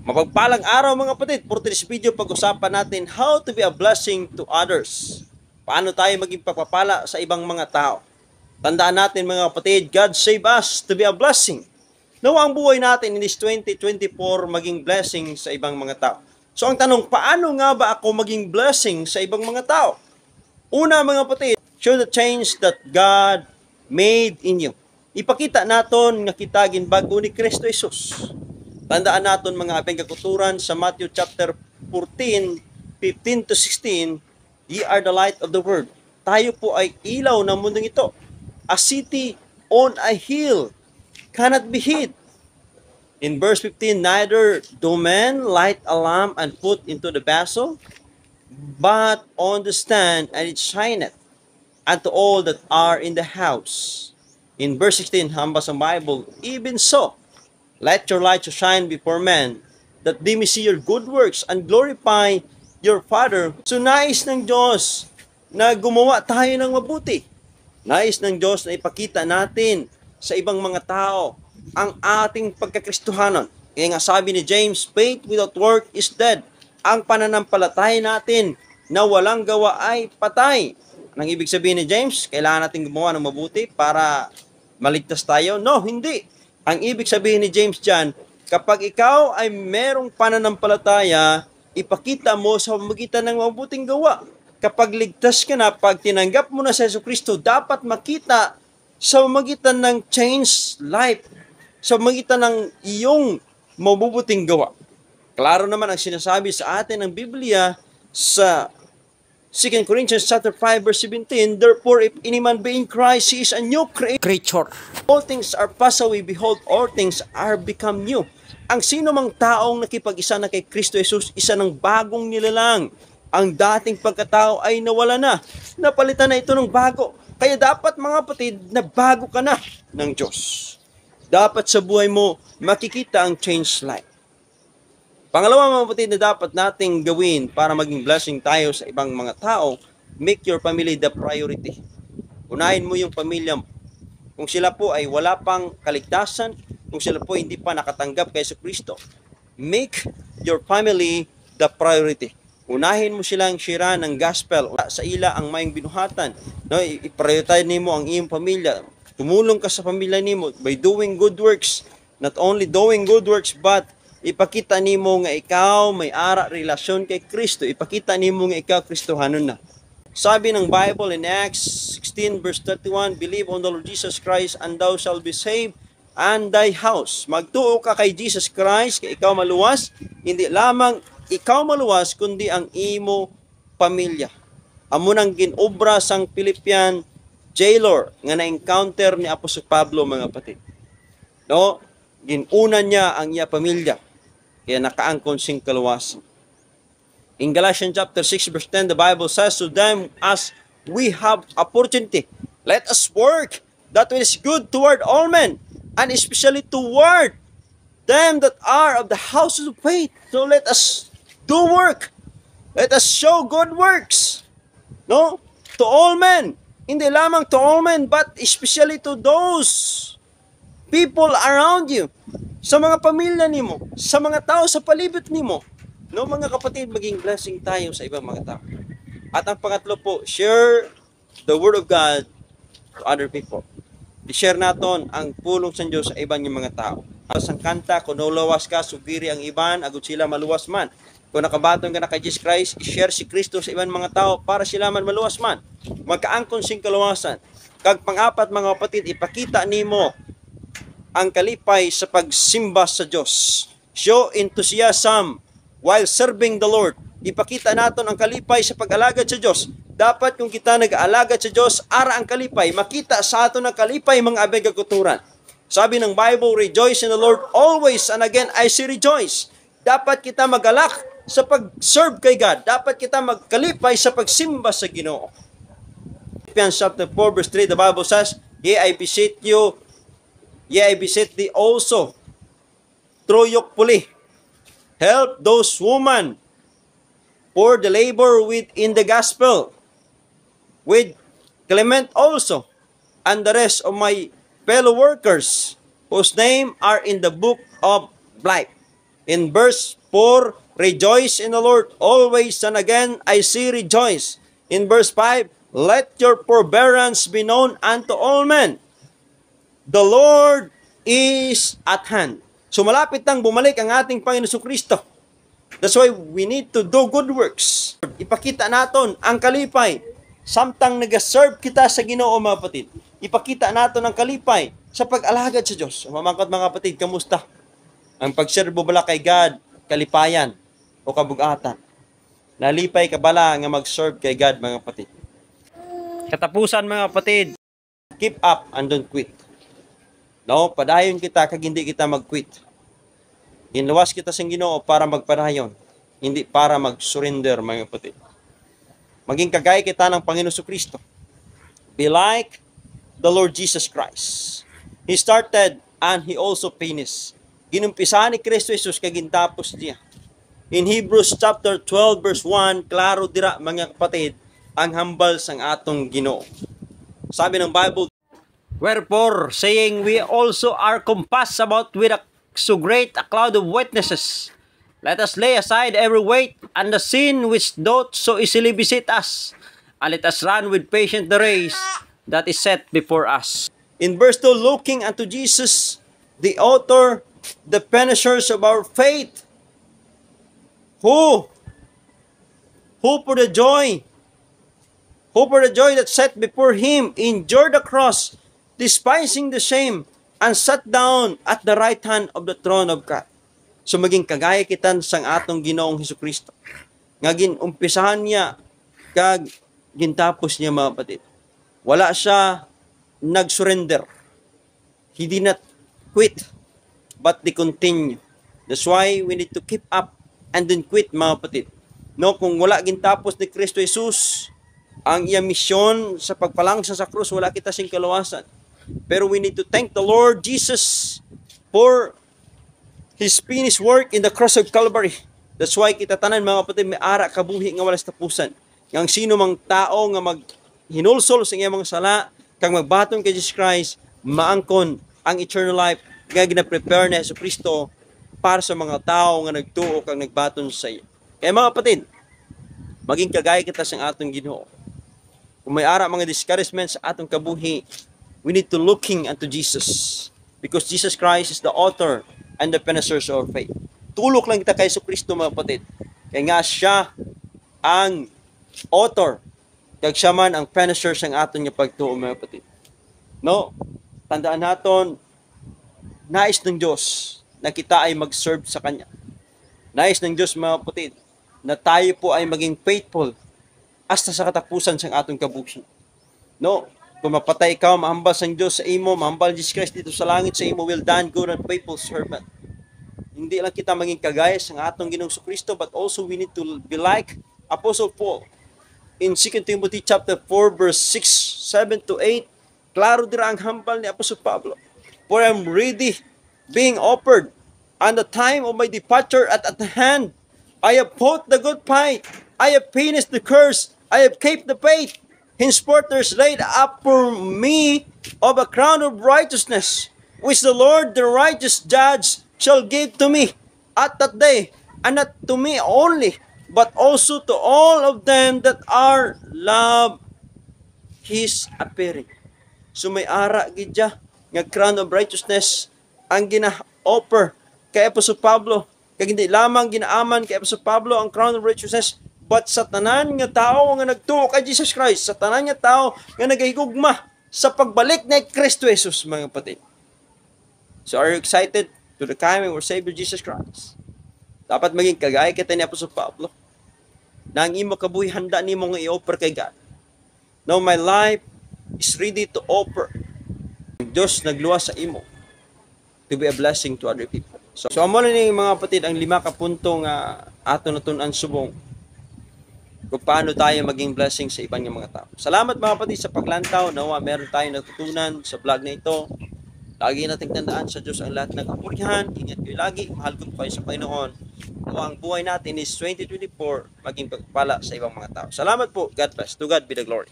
Mapagpalang araw mga kapatid. For this video, pag-usapan natin how to be a blessing to others. Paano tayo maging pagpapala sa ibang mga tao. Tandaan natin mga kapatid, God save us to be a blessing. Nawa ang buhay natin in this 2024 maging blessing sa ibang mga tao. So ang tanong, paano nga ba ako maging blessing sa ibang mga tao? Una mga kapatid, show the change that God made in you. Ipakita naton nga kita ginbago ni Kristo Jesus. Tandaan naton mga apeng kakuturan sa Matthew chapter 14, 15 to 16, ye are the light of the world. Tayo po ay ilaw ng mundong ito. A city on a hill cannot be hid. In verse 15, neither do men light a lamp and put into the vessel, but on the stand, and it shineth unto all that are in the house. In verse 16, hambas ang Bible, even so, let your light shine before men, that they may see your good works and glorify your Father. So nais ng Diyos na gumawa tayo ng mabuti. Nais ng Diyos na ipakita natin sa ibang mga tao ang ating pagkakristohanon. Kaya nga sabi ni James, faith without work is dead. Ang pananampalataya natin na walang gawa ay patay. Anong ibig sabihin ni James? Kailangan natin gumawa ng mabuti para maligtas tayo? No, hindi. Ang ibig sabihin ni James dyan, kapag ikaw ay merong pananampalataya, ipakita mo sa pamamagitan ng mabuting gawa. Kapag ligtas ka na, pag tinanggap mo na sa Jesucristo, dapat makita sa pamamagitan ng changed life, sa pamamagitan ng iyong mabubuting gawa. Klaro naman ang sinasabi sa atin ng Biblia sa 2 Corinthians chapter 5 verse 17, therefore if any man be in Christ, he is a new creature. All things are passed away, behold, all things are become new. Ang sino mang taong nakipag-isa na kay Kristo Jesus, isa ng bagong nilalang. Ang dating pagkatao ay nawala na. Napalitan na ito ng bago. Kaya dapat mga kapatid, na bago ka na ng Diyos. Dapat sa buhay mo makikita ang changed life. Pangalawa mga kapatid na dapat nating gawin para maging blessing tayo sa ibang mga tao, make your family the priority. Unahin mo yung pamilya mo. Kung sila po ay wala pang kaligtasan, kung sila po hindi pa nakatanggap kay Kristo, make your family the priority. Unahin mo silang share ng gospel. Sa ila ang mayong binuhatan. No, i-prioritize nimo ang iyong pamilya. Tumulong ka sa pamilya nimo by doing good works. Not only doing good works, but ipakita nimo nga ikaw may ara relasyon kay Kristo. Ipakita nimo nga ikaw Kristohanon na. Sabi ng Bible in Acts 16 verse 31, believe on the Lord Jesus Christ and thou shalt be saved and thy house. Magtuo ka kay Jesus Christ, kay ikaw maluwas, hindi lamang ikaw maluwas, kundi ang imo pamilya. Amo nang ginobra sang Philippian jailer nga na-encounter ni Apostol Pablo mga kapatid. No? Ginuna niya ang iya pamilya. Kaya nakaangkon sing kaluwasan. In Galatians chapter 6 verse 10, the Bible says to them, as we have opportunity, let us work that which is good toward all men, and especially toward them that are of the houses of faith. So let us do work. Let us show good works. No? To all men. Hindi lamang to all men, but especially to those people around you. Sa mga pamilya nimo, sa mga tao sa palibot nimo. No, mga kapatid, maging blessing tayo sa ibang mga tao. At ang pangatlo po, share the word of God to other people. I-share naton ang pulong sa Diyos sa ibang yung mga tao. Ang kanta, kung naulawas ka, sugiri ang iban, agad sila maluwas man. Kung nakabatong ka na kay Jesus Christ, i-share si Kristo sa ibang mga tao para sila man maluwas man. Magkaangkon sing kaluwasan. Kag pang-apat mga kapatid, ipakita nimo ang kalipay sa pagsimba sa Diyos. Show enthusiasm while serving the Lord. Ipakita naton ang kalipay sa pag-alagad sa Diyos. Dapat kung kita nag-aalagad sa Diyos, ara ang kalipay, makita sa aton ang kalipay mga abay kakuturan. Sabi ng Bible, rejoice in the Lord always, and again I say rejoice. Dapat kita magalak sa pag-serve kay God. Dapat kita magkalipay sa pagsimba sa Ginoo. Philippians chapter 4 verse 3, the Bible says, yea, I beseech thee also, Troyokpuli, help those women for the labor within the gospel, with Clement also, and the rest of my fellow workers, whose name are in the book of life. In verse For rejoice in the Lord always, and again I say rejoice. In verse 5, let your forbearance be known unto all men. The Lord is at hand. So malapit nang bumalik ang ating Panginoon Kristo. That's why we need to do good works. Ipakita naton ang kalipay. Samtang nag-serve kita sa Ginoo, mga kapatid. Ipakita naton ang kalipay sa pag-alagad sa Diyos. Mamangkot mga kapatid, kamusta? Ang pagserbo bala kay God, kalipayan o kabugatan. Nalipay ka bala nga mag-serve kay God, mga kapatid. Katapusan, mga kapatid, keep up and don't quit. No, padayon kita kag hindi kita mag-quit. Inluwas kita sa Ginoo para magpadayon, hindi para mag-surrender, mga kapatid. Maging kagaya kita ng Panginoon Kristo. Be like the Lord Jesus Christ. He started and He also finished. Ginumpisahan ni Kristo Jesus kag gintapos niya. In Hebrews chapter 12 verse 1, klaro dira, mga kapatid, ang hambal sang atong Ginoo. Sabi ng Bible, wherefore, saying we also are compassed about with so great a cloud of witnesses, let us lay aside every weight and the sin which doth so easily beset us, and let us run with patience the race that is set before us. In verse 2, looking unto Jesus, the author, the finishers of our faith, who for the joy that set before Him endured the cross, despising the shame, and sat down at the right hand of the throne of God. So maging kagaya kitan sang atong Ginoong Hesukristo. Nga ginumpisahan niya, kag gintapos niya, mga kapatid. Wala siya nag-surrender. He did not quit, but they continue. That's why we need to keep up and then quit, mga kapatid. No, kung wala gintapos ni Kristo Jesus ang iya misyon sa pagpalangsa sa krus, wala kita sing kaluwasan. Pero we need to thank the Lord Jesus for His finished work in the cross of Calvary. That's why kita tanan, mga kapatid, may ara kabuhi nga walas tapusan. Yang sino mang tao nga maghinulsol sa iyang mga sala, kang magbaton kay Jesus Christ, maangkon ang eternal life nga gina-prepare ni Jesucristo para sa mga tao nga nagtuo kang nagbaton sa iyo. Kaya, mga kapatid, maging kagaya kita sa atong Ginoo. Kung may ara mga discouragements sa atong kabuhi, we need to looking unto Jesus, because Jesus Christ is the author and the finisher of our faith. Tulok lang kita kay Jesucristo, mga kapatid. Kaya nga siya ang author, kag siya man ang finisher sang aton nga pagtuo, mga kapatid. No? Tandaan naton, nais ng Diyos na kita ay mag-serve sa Kanya. Nais ng Diyos, mga kapatid, na tayo po ay maging faithful hasta sa katapusan sang atong kabuhi. No? Kung mapatay ka, mahambal sang Diyos sa imo, mahambal Jesus Christ dito sa langit sa imo, well done, good and faithful servant. Hindi lang kita maging kagaya sang atong Ginoong Kristo, but also we need to be like Apostle Paul. In 2 Timothy chapter 4 verse 6, 7 to 8, klaro dira ang hambal ni Apostle Pablo. For I am ready, being offered, and the time of my departure at hand. I have fought the good fight. I have finished the course. I have kept the faith. Henceforth there is laid up for me of a crown of righteousness, which the Lord, the righteous judge, shall give to me at that day, and not to me only, but also to all of them that are love His appearing. So may ara gidya nga crown of righteousness ang gina-offer kay Apostol Pablo. Kaya hindi lamang ginaaman kay Apostol Pablo ang crown of righteousness, but sa tanan nga tao nga nagtuo kay Jesus Christ, sa tanan nga tao nga nagahigugma sa pagbalik ni Kristo Jesus, mga kapatid. So are you excited to the coming of our Savior Jesus Christ? Dapat maging kagaya kita ni Apostol Pablo, na ang imo kabuhi handa nimo nga i-offer kay God. Now my life is ready to offer. Diyos nagluwas sa imo to be a blessing to other people. So amo na ni mga kapatid ang 5 ka punto nga ato natun-an subong kung paano tayo maging blessing sa ibang mga tao. Salamat, mga kapatid, sa paglantaw. Nawa meron tayong natutunan sa vlog na ito. Lagi nating tandaan sa Diyos ang lahat ng kapurihan. Ingat kayo lagi. Mahal ko kayo sa Panginoon. Nawa ang buhay natin is 2024 maging pagpala sa ibang mga tao. Salamat po. God bless. To God be the glory.